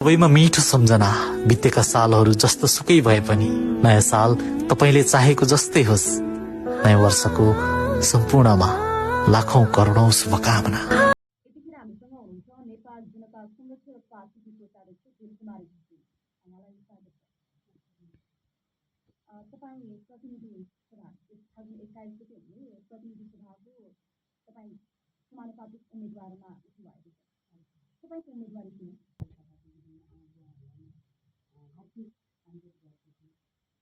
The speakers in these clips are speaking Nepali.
सबैमा मिठो सम्झना बितेका सालहरू जस्तो सुकै भए पनि नयाँ साल तपाईले चाहेको जस्तै होस्। नयाँ वर्षको सम्पूर्णमा लाखौं करोडौं शुभकामना। यतिखेर हामीसँग हुनुहुन्छ नेपाल जनता संरक्षण पार्टीको उपाध्यक्ष दिलकुमारी घिमिरे। उहाँलाई स्वागत छ। तपाईँ प्रतिनिधि सभा 2021 को हुने प्रतिनिधि सभाको तपाईँ समानुपातिक उम्मेदवारमा उठ्नु भएको छ। तपाईँको उम्मेदवारी किन?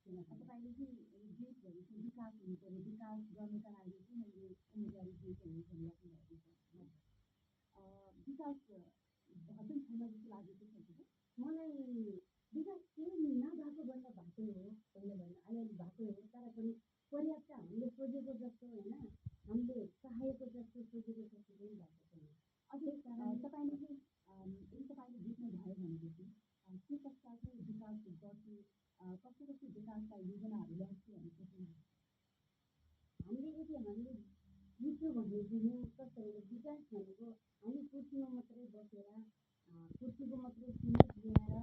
तपाईँले चाहिँ देशभरि विकास हुनु पर्यो, विकास गर्नका लागि चाहिँ मैले उम्मेदवारी दिएको हुँ भनिराख्नु भएको छ। विकास भएकै छैन जस्तो लागेको छ कि मलाई विकास केही नभएको भन्दा भएकै हो होइन भने अलिअलि भएकै हो, तर पनि पर्याप्त हामीले सोचेको जस्तो होइन, हामीले चाहेको जस्तो सोचेको जस्तो पनि भएको छैन। अझै तपाईँले चाहिँ तपाईँले जित्नु भयो भनेदेखि के कस्ता चाहिँ विकास गर्छु, कस्तो कस्तो विकासका योजनाहरू ल्याउँछु भन्ने सोच्नु हामीले यदि हामीले जित्यो भने चाहिँ कस्तो भने विकास भनेको हामी कुर्सीमा मात्रै बसेर कुर्सीको मात्रै सिमेट लिएर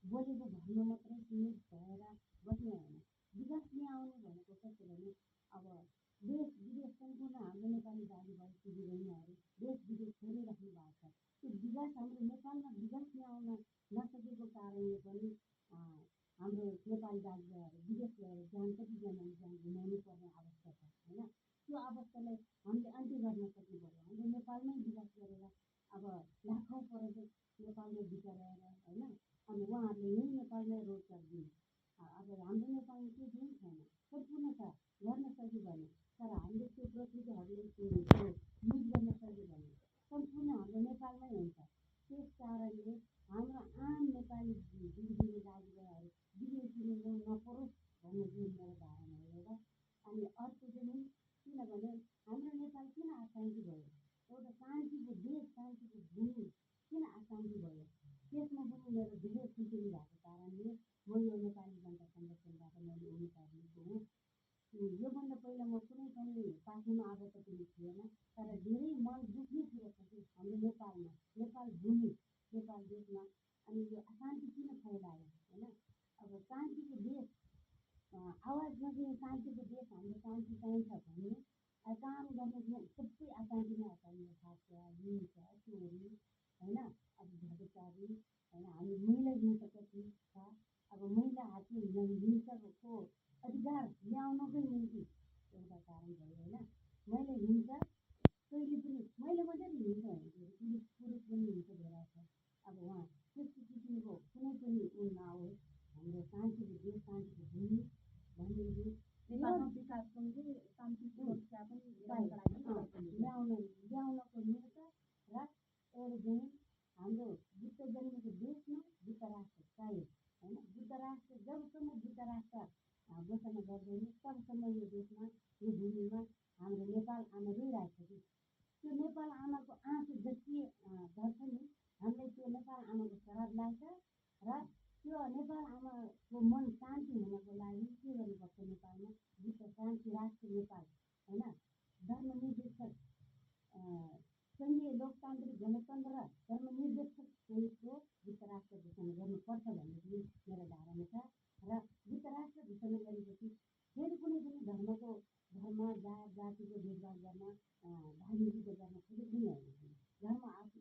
बोलेको भरमा मात्रै सिमेट भएर बस्ने होइन। विकास लिएर आउने भनेको कस्तो भने अब देश विदेश सम्पूर्ण हाम्रो नेपाली दाजुभाइ दिदीबहिनीहरू देश विदेश छोडिराख्नु भएको छ। त्यो विकास हाम्रो नेपालमा विकास ल्याउन नसकेको कारणले पनि हाम्रो नेपाली दाजुभाइहरू विदेश गएर जान कतिजनाले जान गुमाउनु पर्ने अवस्था छ होइन। त्यो अवस्थालाई हामीले अन्त्य गर्न सक्नु पर्यो। हाम्रो नेपालमै विकास गरेर अब लाखौँ पर्यटक नेपालमै बिताएर होइन, अनि उहाँहरूले यही नेपालमै रोजगार दिने। अब हाम्रो नेपालमा त्यो जुन छैन, सम्पूर्ण छ गर्न सक्यो भने, तर हामीले त्यो प्रकृतिहरूले युज गर्न सक्यो भने सम्पूर्ण हाम्रो नेपालमै हुन्छ। त्यस कारणले हाम्रो आम नेपाली दिदीबहिनी दाजुभाइहरू विदेशी नपरोस् भन्ने जुन मेरो धारणा हो एउटा। अनि अर्को चाहिँ किनभने हाम्रो नेपाल किन अशान्ति भयो, एउटा शान्तिको देश शान्तिको भूमि किन अशान्ति भयो, त्यसमा पनि मेरो धेरै खुल्कुली भएको कारणले म यो नेपाली जनता संरक्षणबाट मैले उम्मेदवार लिएको हुँ। योभन्दा पहिला म कुनै पनि पार्टीमा आबद्ध पनि थिएन, तर धेरै मन दुख्ने कुरो छ कि हाम्रो नेपालमा नेपाल भूमि नेपाल देशमा अनि यो अशान्ति किन फैलायो होइन। अब शान्तिको देश आवाज नदिने शान्तिको देश हाम्रो शान्ति चाहिन्छ भने काम गर्ने सबै अशान्ति नै हटाउने हत्या हिंसा चोरी होइन, अब भ्रष्टाचारी होइन। हामी महिला हिंसा कति छ, अब महिला हाती हिंसाको अधिकार ल्याउनकै निम्ति एउटा कारण भयो होइन। महिला हिंसा कहिले पनि महिला मात्रै हिंसा होइन, पुरुष पनि हिंसा भइरहेको छ। अब उहाँ त्यस्तो किसिमको कुनै पनि ऊ नआओस्, हाम्रो शान्तिको देश शान्तिको भूमि भनेदेखि नेपालमा विकाससँगै शान्ति सुरक्षा पनि ल्याउनको निम्ति र एउटा चाहिँ हाम्रो बुद्ध जन्मेको देशमा बुद्ध राष्ट्र चाहियो होइन। बुद्ध राष्ट्र जबसम्म बुद्ध राष्ट्र घोषणा गर्दैन तबसम्म यो देशमा यो भूमिमा हाम्रो नेपाल आमा रोइरहेको छ कि त्यो नेपाल आमाको आँसु जति झर्छ नि हामीलाई त्यो नेपाल आमाको श्राप लाग्छ र त्यो नेपाल आमाको मन शान्ति हुनको लागि के गर्नुपर्छ, नेपालमा विश्व शान्ति राष्ट्र नेपाल होइन, धर्मनिरपेक्ष सङ्घीय लोकतान्त्रिक गणतन्त्र धर्मनिरपेक्ष सहितको विश्व राष्ट्र घोषणा गर्नुपर्छ भन्ने पनि मेरो धारणा छ। र विश्व राष्ट्र घोषणा गरेपछि फेरि कुनै पनि धर्म जात जातिको भेदभाव गर्न धार्मिक युद्ध गर्न खोजेको पनि होइन।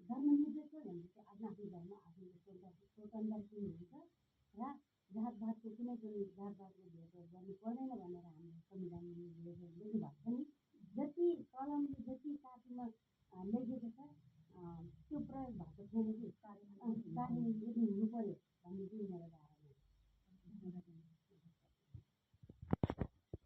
धर्मनिरपेक्ष भनेपछि आफ्नो आफ्नो धर्म आफ्नो स्वतन्त्र पनि हुन्छ र जातभातको कुनै पनि जातभातको भेदभाव गर्नु पर्दैन भनेर हाम्रो संविधानले लेख्नु भएको छ।